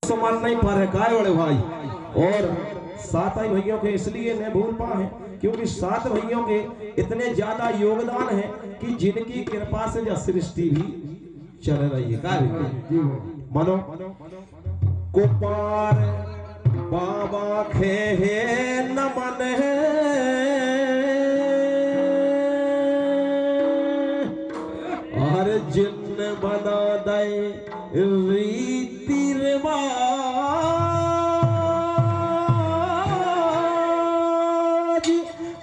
समान नहीं पा रहे काय बड़े भाई। और सात ही भैयों के इसलिए न भूल पाए क्योंकि सात भैयों के इतने ज्यादा योगदान है कि जिनकी कृपा से यह सृष्टि भी चल रही है। कार्य मानो कुपार बाबा खे नमन है और जिन बना दे रीति रिवाज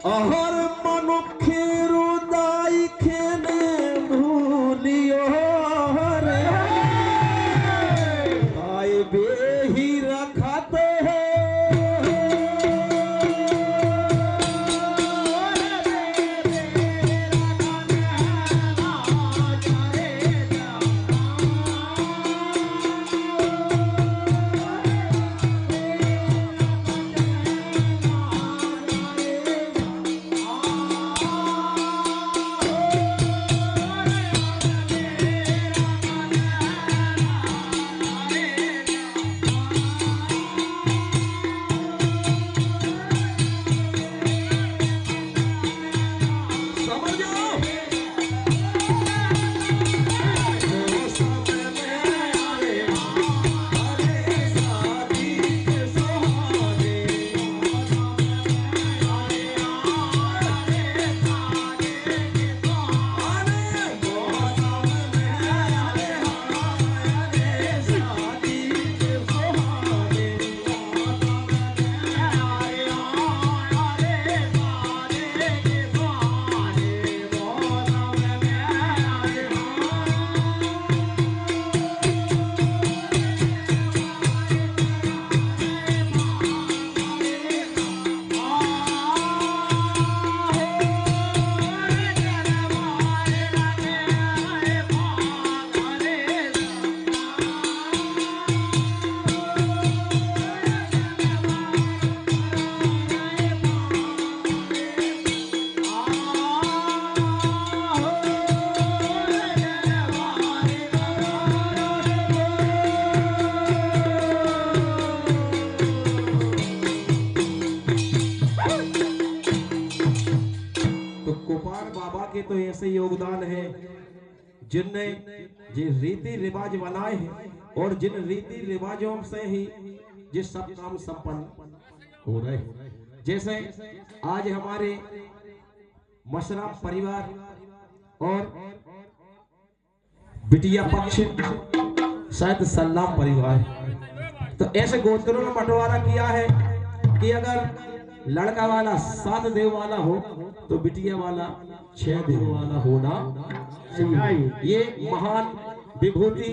और मनुख रुदाई खेने भूलियो रे आए बेही रखते हैं तो ऐसे योगदान है जिनने ये रीति रिवाज बनाए हैं और जिन रीति रिवाजों से ही ये सब काम संपन्न हो रहे हैं। जैसे आज हमारे मशराम परिवार और बिटिया पक्ष शायद सल्लाम परिवार, तो ऐसे गोत्रों में बंटवारा किया है कि अगर लड़का वाला 7 देव वाला हो तो बिटिया वाला 6 देव वाला होना चाहिए। ये महान विभूति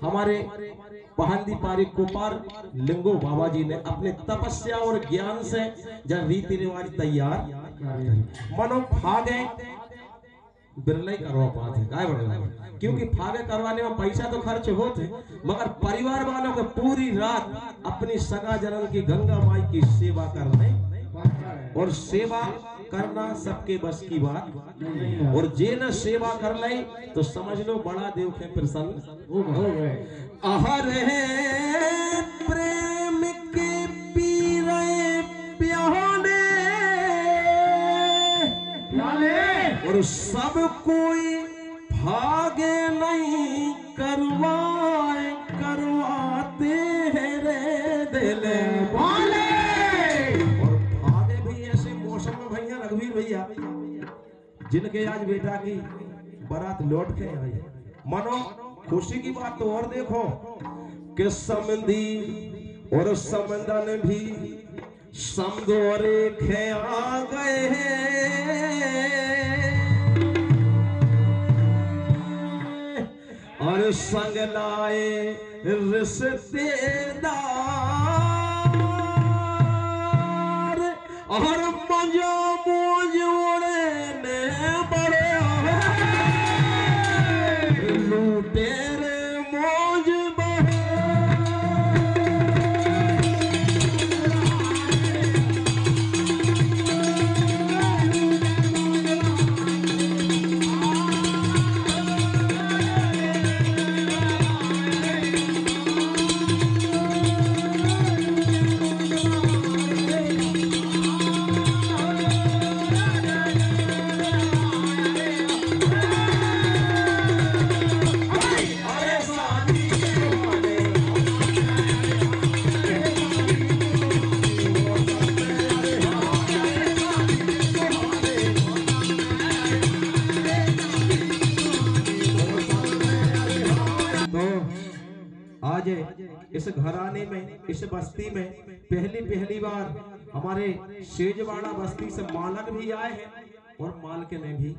हमारे पहंदी पारी कुपार लिंगो बाबा जी ने अपने तपस्या और ज्ञान से जब रीति रिवाज तैयार मनो फागे बिरले करवा पाते काय बड़े, क्योंकि फागे करवाने में पैसा तो खर्च होते मगर परिवार वालों को पूरी रात अपनी सगा जनन की गंगा माई की सेवा करने और सेवा करना सबके बस की बात। और जे न सेवा कर ले तो समझ लो बड़ा देव के प्रसन्न हो गए। आहर है प्रेम के पीरे प्याले और सब कोई भागे नहीं करवाए करवाते हैं रे दिल वाले। भैया जिनके आज बेटा की बारात लौट के आई, मनो खुशी की बात तो और देखो कि समंदी और समंदन भी समदोरे खे आ गए हैं और संग लाए रिश्तेदार और मजा घराने में, इस बस्ती में पहली बार हमारे शेजवाड़ा बस्ती से मालक भी आए हैं और मालकिन भी।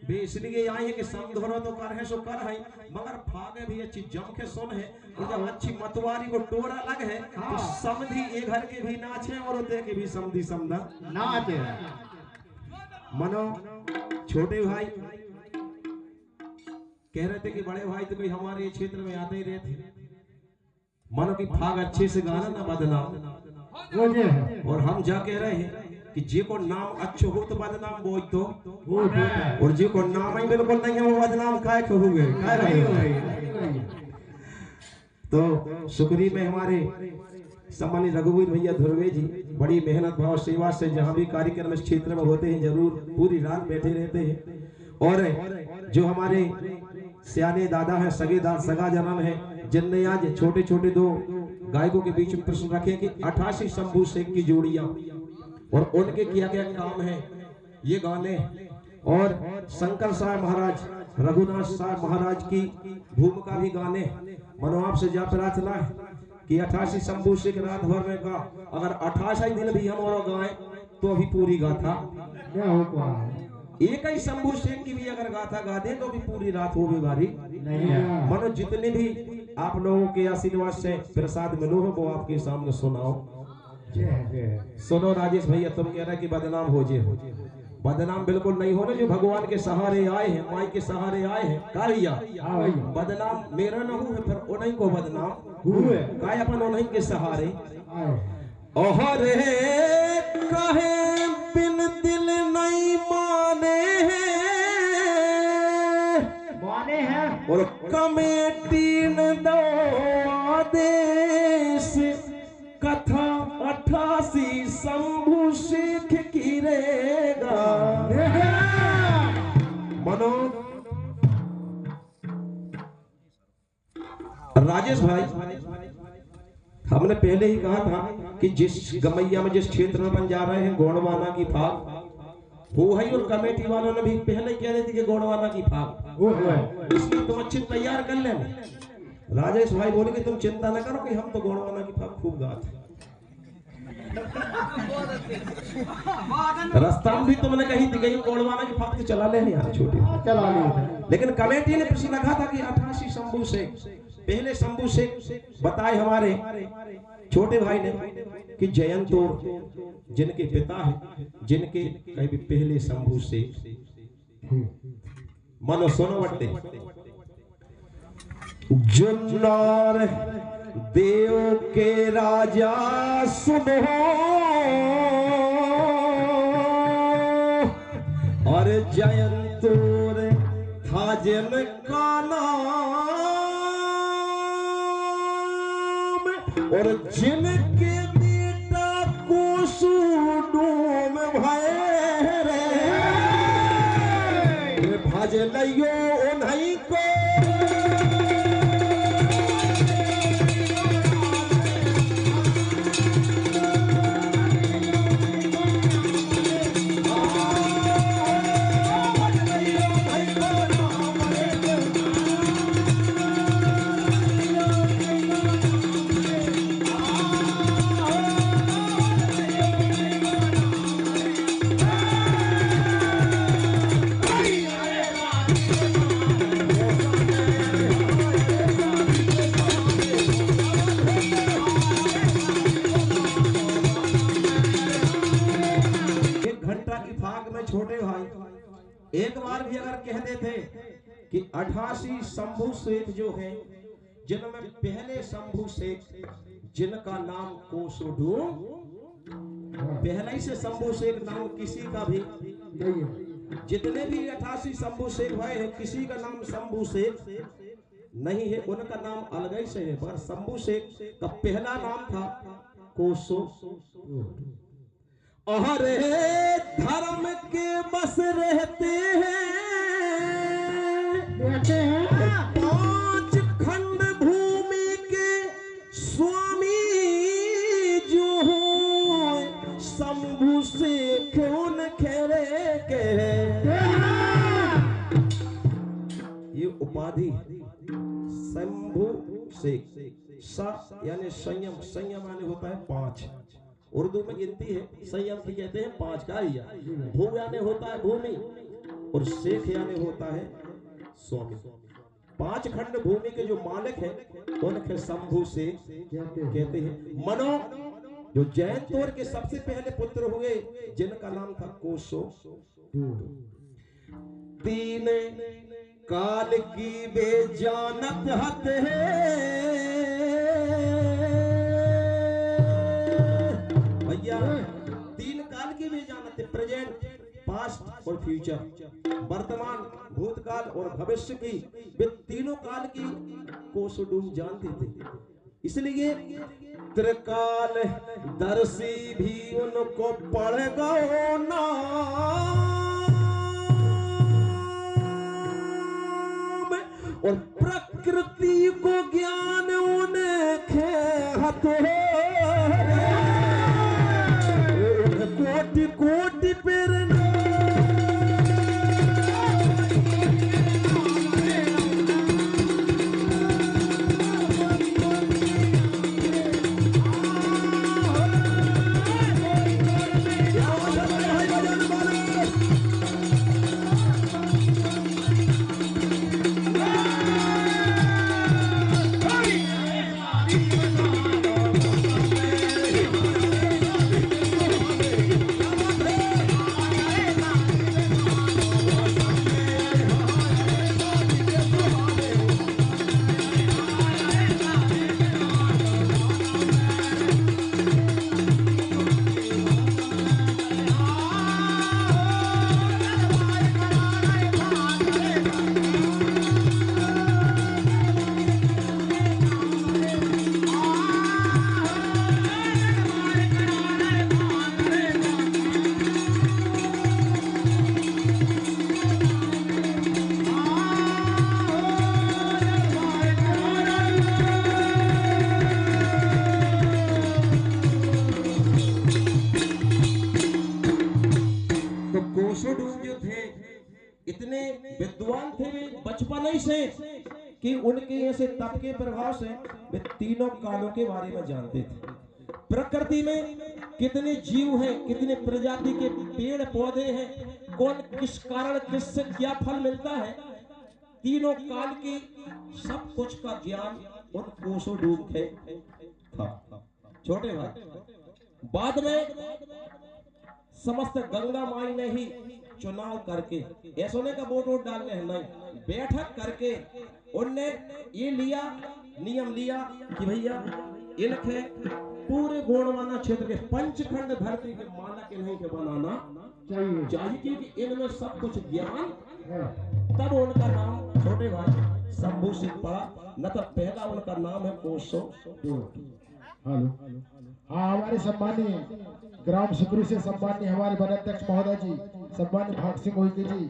वे इसलिए आए हैं कि समधरो तो कर है सो कर है, मगर फागे भी अच्छी जम के सुन है। और जब अच्छी मतवारी को टोरा लग है तो समधी ए घर के भी नाचे और उते के भी समधी समधा नाचे। मनो छोटे भाई कह रहे थे कि बड़े भाई तो कोई हमारे क्षेत्र में आते ही रहते, मानो कि फाग अच्छे से गाना ना बदनाम। और हम जा कह रहे हैं कि जे को नाम अच्छो हो तो बदनाम बोझ तो, और जे को नाम ही बिल्कुल नहीं है वो बदनाम काय हो गए। तो शुक्री में हमारे सम्मानित रघुवीर भैया धुर्वे जी बड़ी मेहनत भाव सेवा से जहाँ भी कार्यक्रम इस क्षेत्र में होते हैं जरूर पूरी रात बैठे रहते हैं। और जो हमारे सियाने दादा है, सगा जनन है, जिनने आज छोटे छोटे दो गायकों के बीच में प्रश्न रखे कि 88 शंभू शेख की जोड़ियां और उनके क्या क्या काम है ये गाने। और शंकर साहब महाराज, रघुनाथ साहब महाराज की भूमिका भी गाने। मनो आपसे जा प्रार्थना है कि 88 शंभू शेख रात भर में का अगर 88 दिन भी हम और गाएं तो अभी पूरी गाथा एक ही शंभू शेख की भी अगर गाथा गा दे तो भी पूरी रात हो भी बारी नहीं। मनो जितने भी आप लोगों के आशीर्वाद से प्रसाद मिलो है वो आपके सामने सुनाओ। सुनो राजेश भैया, तुम कह रहे कि बदनाम हो जे हो, बदनाम बिल्कुल नहीं होना। जो भगवान के सहारे आए हैं, माई के सहारे आए हैं, का भैया बदनाम मेरा न हो फिर उन्हीं को बदनाम हुए का अपन उन्हीं के सहारे। ओहरे कहे बिन दिल नहीं माने हैं और कमेटी न दो आदेश कथा 88 शंभू शेख की रेगा। मनो राजेश भाई, हमने पहले ही कहा था कि जिस गमैया में जिस क्षेत्र में बन जा रहे हैं गोंडवाना की फाग वो है, और कमेटी वालों ने भी पहले कह रही थी कि गोंडवाना की फाग, इसलिए तुम अच्छी तैयार कर ले। राजेश भाई बोले कि तुम चिंता न करो कि हम तो गोंडवाना की फाग खूब गाते। रास्ता में भी तुमने कही थी कि गोंडवाना की फाग तो चला ले यार छोटी चला ले, लेकिन कमेटी ने प्रश्न रखा था कि 88 शंभू शेख, पहले शंभू शेख बताए हमारे छोटे भाई ने कि जयंतोर जिनके पिता है, जिनके कहीं भी पहले शंभू शेख। मनो सुनो बट्टे जुन्नार देव के राजा सुनो और जयंतोर था जिनका नाम और जिनके बेटा को सुडूम भैरे भज लियो उन्हीं को छोटे भाई एक बार भी अगर कहते थे कि 88 शंभू शेख जो है, जिनमें पहले शंभू शेख जिनका नाम कोसोडू, पहले ही से शंभू शेख नाम किसी का भी जितने भी 88 शंभू शेख भाई हैं किसी का नाम शंभू शेख नहीं है, उनका नाम अलग से है। पर शंभू शेख का पहला नाम था कोसो। अरे धर्म के बस रहते हैं 5 खंड भूमि के स्वामी जो हो शंभू शेख उन खेरे के ये उपाधि शंभू शेख स यानी संयम, संयम यानी होता है 5, उर्दू में गिनती है संयम की कहते हैं 5 का या। भू यानी होता है भूमि और शेख यानी होता है स्वामी। 5 खंड भूमि के जो मालिक हैं उनके शंभु से कहते हैं। मनो जो जैन तौर के सबसे पहले पुत्र हुए जिनका नाम था कोसो, 3 काल की बेजानत हत है भैया, 3 काल की बेजानत है, प्रेजेंट, पास्ट और फ्यूचर, वर्तमान, भूतकाल और भविष्य की, वे तीनों काल की कोसोडूम जानते थे। इसलिए त्रिकाल दर्शी भी उनको पढ़ गओ ना, और प्रकृति को ज्ञान उनके हाथों, कोटि कोटि प्रेरणा इतने विद्वान थे वे बचपन ही से कि उनके ऐसे तप के प्रभाव से वे तीनों कालों के बारे में जानते थे। प्रकृति में कितने जीव हैं, कितने प्रजाति के पेड़ पौधे हैं, कौन किस कारण किससे क्या फल मिलता है, तीनों काल की सब कुछ का ज्ञान उन कोसोडूम थे था। छोटे भाई बाद में समस्त गंगा माई ने ही चुनाव करके, ऐसा नहीं का वोट डालने हैं, नहीं, बैठक करके उनने ये लिया, नियम लिया कि भैया इनके पूरे गोंडवाना क्षेत्र के पंचखंड धरती के मानक इन्हीं के बनाना चाहिए क्योंकि इनमें सब कुछ ज्ञान है। तब उनका नाम छोटे भाई शंभू सिंह पड़ा, न तो पहला उनका नाम है कोसोडूम। हेलो, हाँ, हमारे सम्मानीय ग्राम सुखरू से सम्मानीय हमारे वन अध्यक्ष महोदय जी, सम्मानीय भाग सिंह उइके जी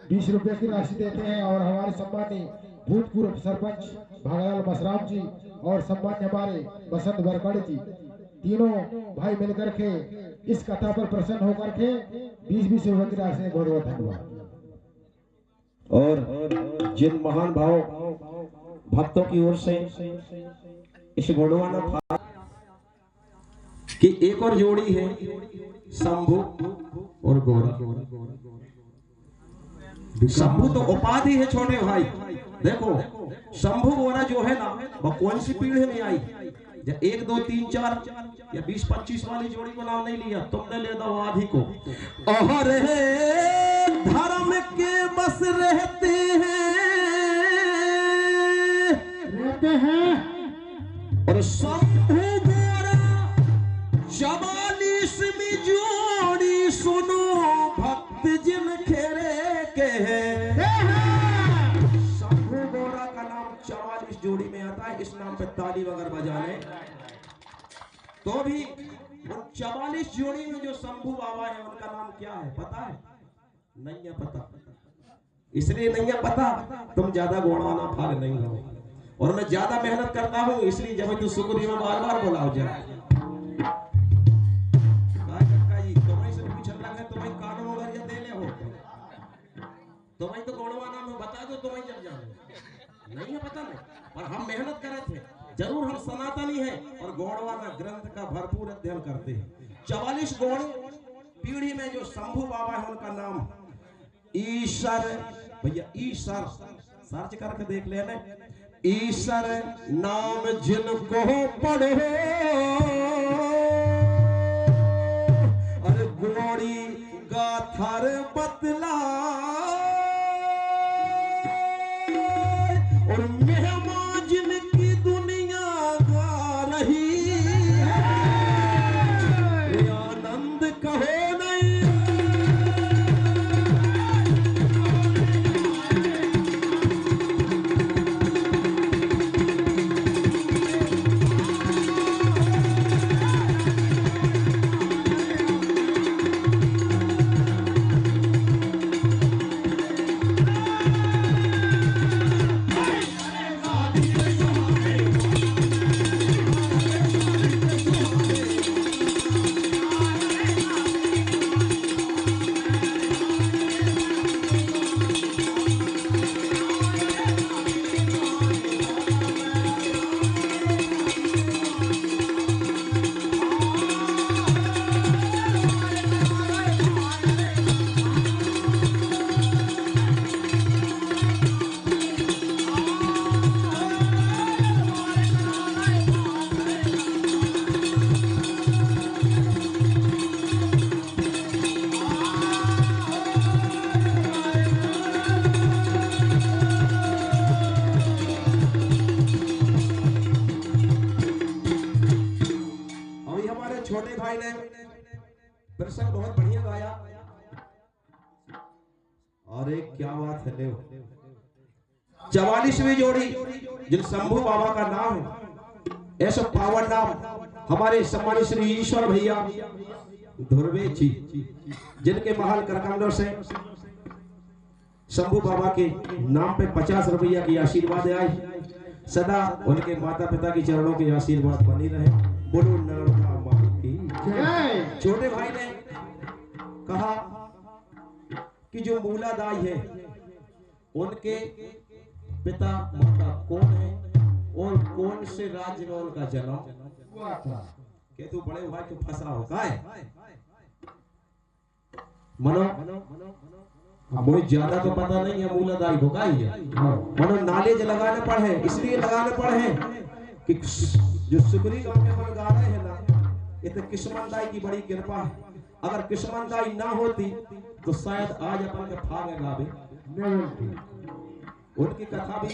20 रुपए की राशि देते हैं, और हमारे सम्मानीय भूतपूर्व सरपंच भागलाल मसराम जी और सम्मान्य हमारे बसंत बरकड़ जी, तीनों भाई मिलकर के इस कथा पर प्रसन्न होकर के 20-20 रुपए की राशि दें। बहुत बहुत धन्यवाद। और जिन महान भाव भक्तों की ओर से इस गोंडवाना कि एक और जोड़ी है शंभू और गौरा। शंभू तो उपाधि है छोटे भाई, देखो शंभू गौरा जो है ना वो कौन सी पीढ़ी में आई, 1 2 3 4 या 20-25 वाली जोड़ी को नाम नहीं लिया, तुमने ले दो आधी को। और धर्म के बस रहते हैं और शंभू गौरा 44वीं जोड़ी सुनो भक्त जिन खेरे के हैं। शंभू गौरा का नाम 44 जोड़ी में आता है, इस नाम पे ताली वगैरह बजाने तो भी उन 44 जोड़ी में जो शंभू बाबा है उनका नाम क्या है पता है? नहीं है पता, इसलिए नहीं है पता तुम ज्यादा गोंडवाना भाग नहीं हो, और मैं ज्यादा मेहनत करता हूँ इसलिए जब तू सुकुरी में बार बार बुलाओ जाए। तुम्हें तो गोंडवाना में बता दो, तुम्हें जब जानो नहीं है पता नहीं, पर हम मेहनत करे थे जरूर हम सनातनी हैं और गौड़वाना ग्रंथ का भरपूर अध्ययन करते हैं। 44 गौड़ पीढ़ी में जो शंभू बाबा है उनका नाम ईश्वर, भैया ईश्वर सर्च करके देख लेना, ईश्वर नाम जिनको पढ़ो और गौड़ी गाथर बतला और मेहमान जिनकी दुनिया गा रही है, आनंद कहो नहीं। छोटे भाई ने प्रसंग बहुत बढ़िया गाया और एक क्या बात है, 44वीं जोड़ी जिन शंभू बाबा का नाम है, ऐसा पावन नाम हमारे सम्मानित श्री ईश्वर भैया धुर्वे जी, जिनके महल करकंडों से शंभू बाबा के नाम पे 50 रुपया की आशीर्वाद आई, सदा उनके माता पिता की चरणों के आशीर्वाद बनी रहे। बोलो नर्मदा माई की जय। छोटे भाई ने कहा कि जो मूलादाई है उनके पिता माता कौन है और कौन से राज्य में उनका जन्म हुआ था। के तू बड़े भाई तू फंसा हो का है मनो, मुझे ज्यादा तो पता नहीं है मूलादाई को का ही है, मनो नॉलेज लगाने पड़े, इसलिए लगाने पड़े कि जो सुगरी गांव में हम गा रहे हैं ना, ये तो किस्मतदाई की बड़ी कृपा है। अगर किस्मतदाई ना होती तो शायद आज अपन के फागे गावे उनकी कथा भी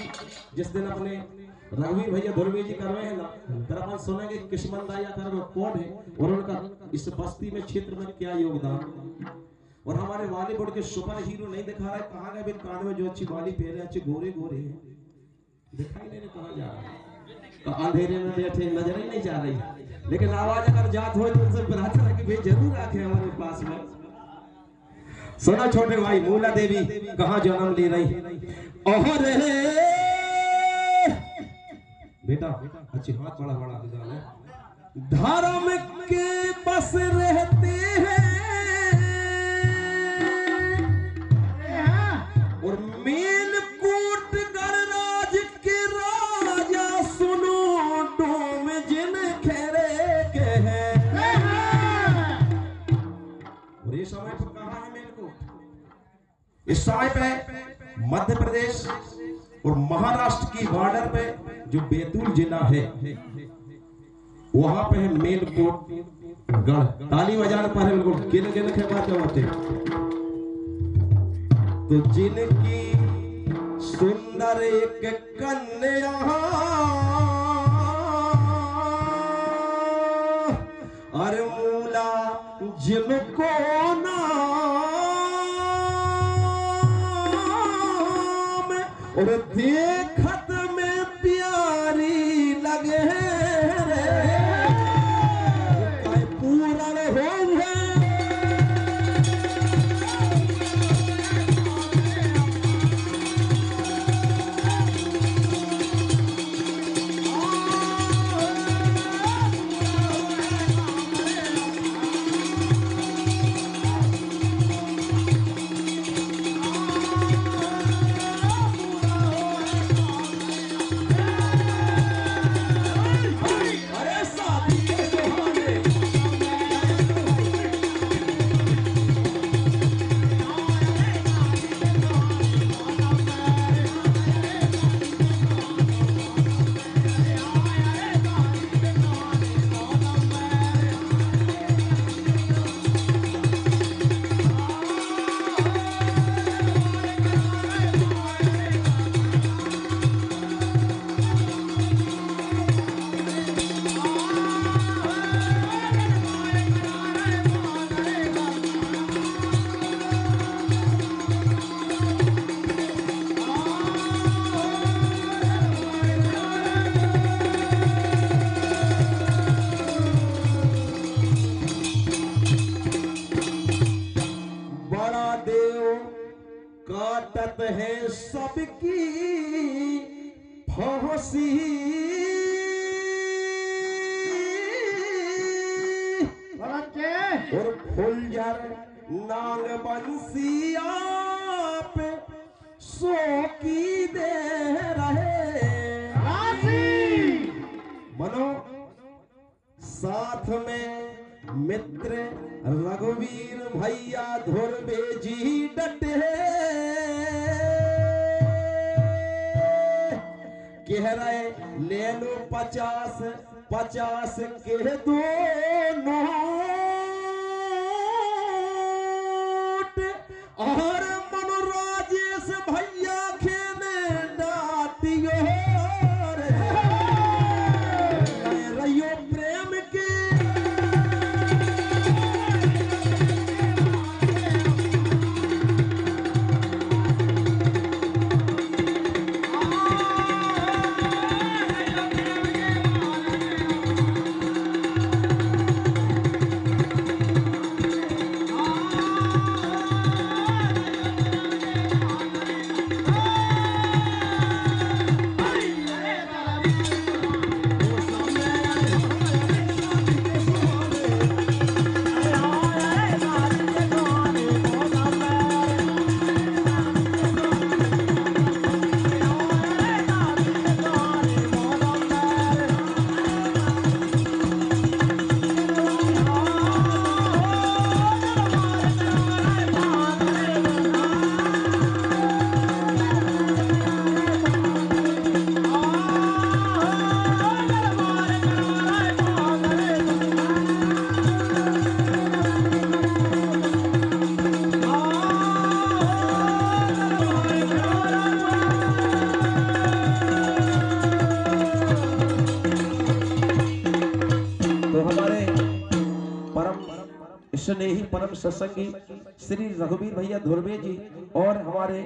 जिस दिन अपने रघुवीर भैया धुर्वे जी कर रहे हैं ना, तर अपन सुनेंगे किस्मतदाई आखिर कौन है और उनका इस बस्ती में क्षेत्र में क्या योगदान। और हमारे बॉलीवुड के सुपर हीरो नहीं दिखा रहे, कहाँ गए बिन कान में जो अच्छी बाली पहने, अच्छे गोरे गोरे हैं, दिखाई नहीं कहाँ जा रहा है, तो अंधेरे में बैठे नजर ही नहीं जा रही, लेकिन आवाज अगर जात हो तो उनसे प्रार्थना है कि भाई जरूर आके हमारे पास में। सुना छोटे भाई, मूला देवी कहाँ जन्म ले रही और बेटा अच्छी हाथ बड़ा बड़ा धर्म के बस रहते हैं और मेन कोट गणराज के राजा सुनो डोम जिन खेरे के हैं। और ये समय पर कहाँ है मेन कोट? इस समय पे मध्य प्रदेश और महाराष्ट्र की बॉर्डर पे जो बैतूल जिला है वहां पे है मेन कोट गढ़। ताली बजाने पर है बिल्कुल गिन गिन के बात होते। तो जिनकी सुंदर एक कन्या अरे मूला जिनको नाम और देखत में प्यारी लगे है सबकी फांसी, और फुलझर नाग बंसी आप सो की दे रहे मनो। साथ में मित्र रघुवीर भैया धुरबे जी डटे, कह रहे ले लो 50 के दो नोट, और मनोराजेश भैया खेले डाटियो रहियो प्रेम के। स्नेही परम सत्संगी श्री रघुवीर भैया धुरबे जी और हमारे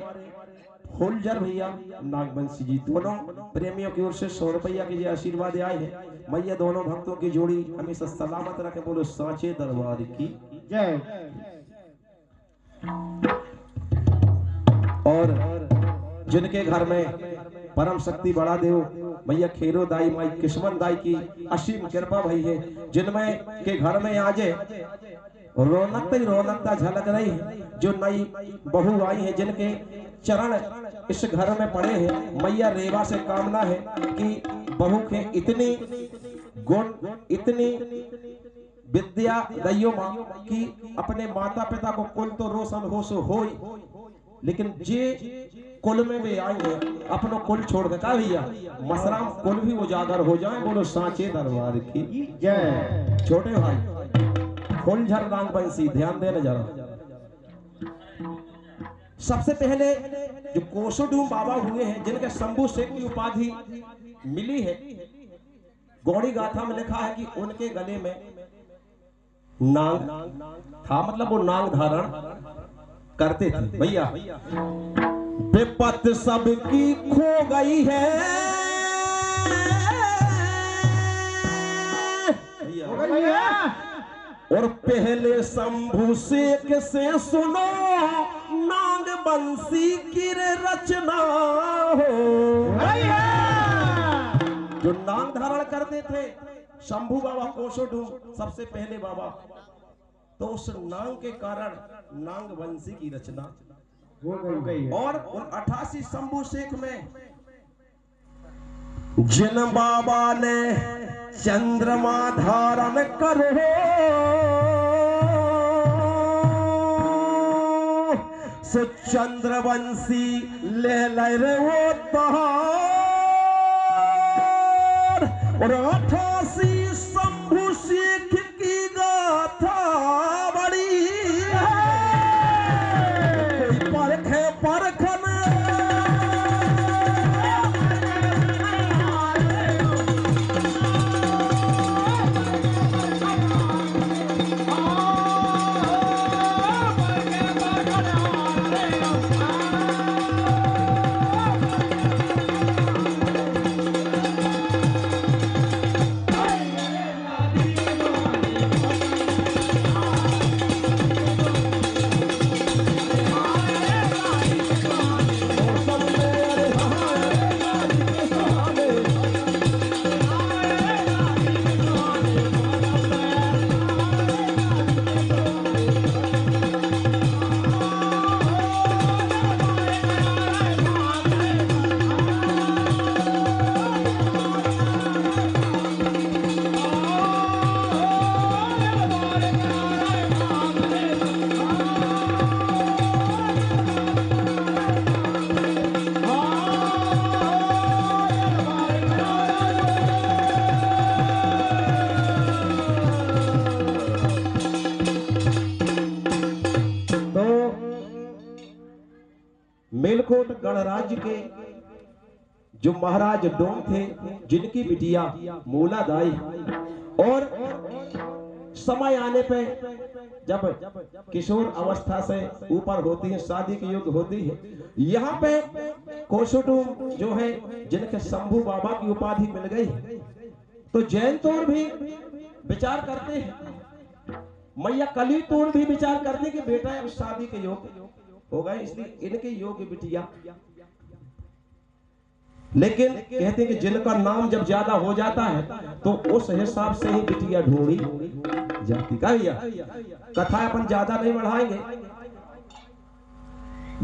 फुलझर भैया नागबंसी जी, दोनों प्रेमियों की ओर से 100 रुपया के लिए आशीर्वाद आए हैं। मैया दोनों भक्तों की जोड़ी हमेशा सलामत रखे, बोलो सांचे दरबार की जय। और जिनके घर में परम शक्ति बड़ा देव भैया खेरो दाई माई किस्मत दाई की असीम कृपा भई है, जिनमें के घर में आज रौनकता झलक रही है, जो नई बहू आई है, जिनके चरण इस घर में पड़े हैं। मैया रेवा से कामना है कि बहू के इतनी गुण इतनी विद्या दैयो मां की अपने माता पिता को कुल तो रोशन हो, लेकिन जे कुल में वे आए हैं अपनो कुल छोड़ के का भैया मसराम कुल भी उजागर हो जाए, बोलो सांचे दरबार की जय। छोटे भाई फुलझर नागबंसी ध्यान देना जरा। सबसे पहले जो कोसोडूम बाबा हुए हैं, जिनके शंभू शेख की उपाधि मिली है, गौड़ी गाथा में लिखा है कि उनके गले में नाग था, मतलब वो नाग धारण करते थे। भैया विपत सबकी खो गई है, और पहले शंभू शेख से सुनो नागबंसी की रचना हो। जो नाग धारण करते थे शंभू बाबा कोसोडूम सबसे पहले बाबा, तो उस नाग के कारण नागबंसी की रचना हो गई। और उन 88 शंभू शेख में जिन बाबा ने चंद्रमा धारण करो, सो चंद्रवंशी ले रे वो तहार, और 88 शंभू शेख की गाथा बड़ी परखे परखन मेलकोट गणराज्य के जो महाराज डोम थे, जिनकी बिटिया मूलादाई, और समय आने पे जब किशोर अवस्था से ऊपर होती है, शादी के योग्य होती है, यहाँ पे कोसुटुम जो है, जिनके शंभू बाबा की उपाधि मिल गई, तो जैन तोड़ भी विचार करते हैं, मैया कली तोड़ भी विचार करते कि बेटा अब शादी के योग्य हो गए, इसलिए इनके योग्य बिटिया। लेकिन कहते हैं कि जिनका नाम जब ज्यादा हो जाता है तो उस हिसाब से ही बिटिया ढूंढी जाती। क्या भैया, कथा अपन ज्यादा नहीं बढ़ाएंगे।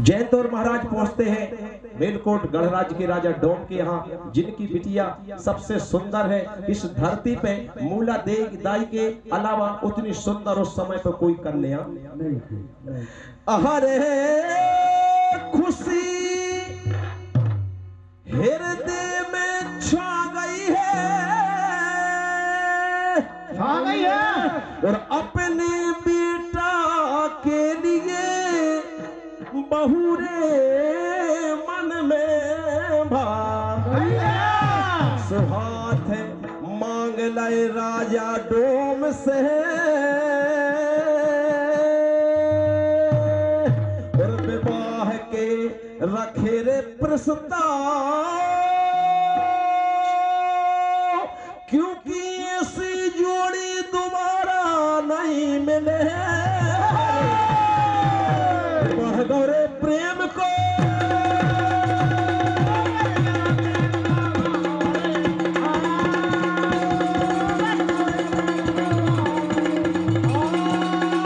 जैनतोर महाराज पहुंचते हैं मेलकोट गणराज्य के राजा डोम के यहाँ, जिनकी बिटिया सबसे सुंदर है इस धरती पे। मूला दाई के अलावा उतनी सुंदर उस समय पे कोई कन्या नहीं। अरे खुशी हृदय में छा गई है, और अपने बेटा के लिए बहुरे मन में सुहाथ मांग लाए राजा डोम से, और विवाह के रखे रे प्रस्ताव, क्योंकि ऐसी जोड़ी दोबारा नहीं मिले।